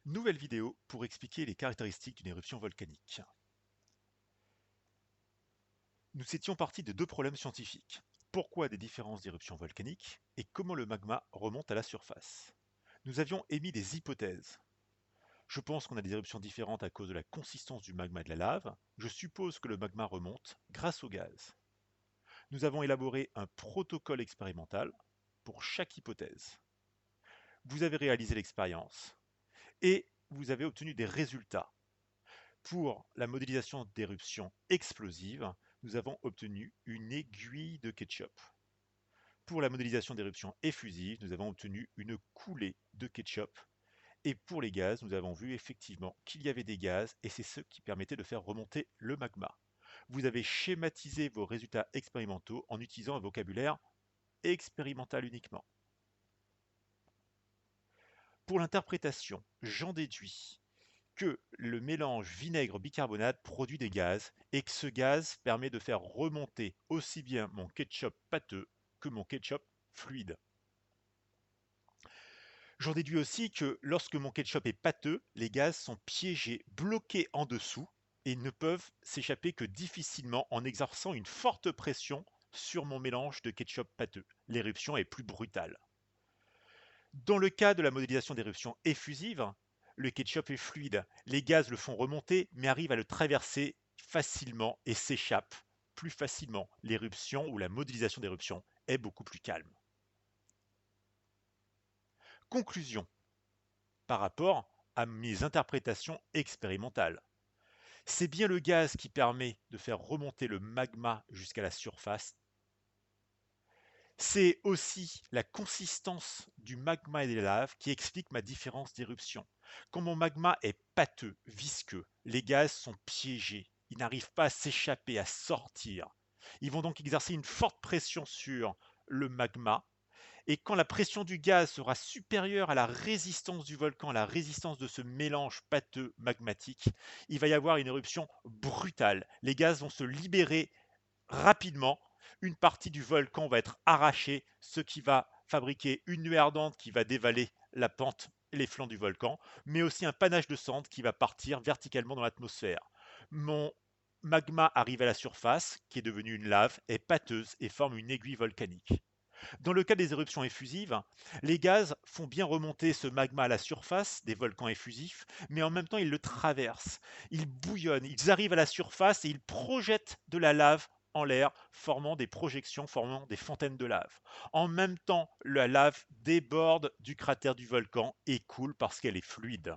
Nouvelle vidéo pour expliquer les caractéristiques d'une éruption volcanique. Nous étions partis de deux problèmes scientifiques. Pourquoi des différences d'éruptions volcaniques et comment le magma remonte à la surface. Nous avions émis des hypothèses. Je pense qu'on a des éruptions différentes à cause de la consistance du magma et de la lave. Je suppose que le magma remonte grâce au gaz. Nous avons élaboré un protocole expérimental pour chaque hypothèse. Vous avez réalisé l'expérience et vous avez obtenu des résultats. Pour la modélisation d'éruptions explosives, nous avons obtenu une aiguille de ketchup. Pour la modélisation d'éruptions effusives, nous avons obtenu une coulée de ketchup. Et pour les gaz, nous avons vu effectivement qu'il y avait des gaz et c'est ce qui permettait de faire remonter le magma. Vous avez schématisé vos résultats expérimentaux en utilisant un vocabulaire expérimental uniquement. Pour l'interprétation, j'en déduis que le mélange vinaigre-bicarbonate produit des gaz et que ce gaz permet de faire remonter aussi bien mon ketchup pâteux que mon ketchup fluide. J'en déduis aussi que lorsque mon ketchup est pâteux, les gaz sont piégés, bloqués en dessous et ne peuvent s'échapper que difficilement en exerçant une forte pression sur mon mélange de ketchup pâteux. L'éruption est plus brutale. Dans le cas de la modélisation d'éruption effusive, le ketchup est fluide. Les gaz le font remonter, mais arrivent à le traverser facilement et s'échappent plus facilement. L'éruption ou la modélisation d'éruption est beaucoup plus calme. Conclusion par rapport à mes interprétations expérimentales. C'est bien le gaz qui permet de faire remonter le magma jusqu'à la surface. C'est aussi la consistance du magma et des laves qui explique ma différence d'éruption. Quand mon magma est pâteux, visqueux, les gaz sont piégés. Ils n'arrivent pas à s'échapper, à sortir. Ils vont donc exercer une forte pression sur le magma. Et quand la pression du gaz sera supérieure à la résistance du volcan, à la résistance de ce mélange pâteux magmatique, il va y avoir une éruption brutale. Les gaz vont se libérer rapidement, une partie du volcan va être arrachée, ce qui va fabriquer une nuée ardente qui va dévaler la pente et les flancs du volcan, mais aussi un panache de cendres qui va partir verticalement dans l'atmosphère. Mon magma arrive à la surface, qui est devenue une lave, est pâteuse et forme une aiguille volcanique. Dans le cas des éruptions effusives, les gaz font bien remonter ce magma à la surface des volcans effusifs, mais en même temps ils le traversent, ils bouillonnent, ils arrivent à la surface et ils projettent de la lave en l'air, formant des projections, formant des fontaines de lave. En même temps, la lave déborde du cratère du volcan et coule parce qu'elle est fluide.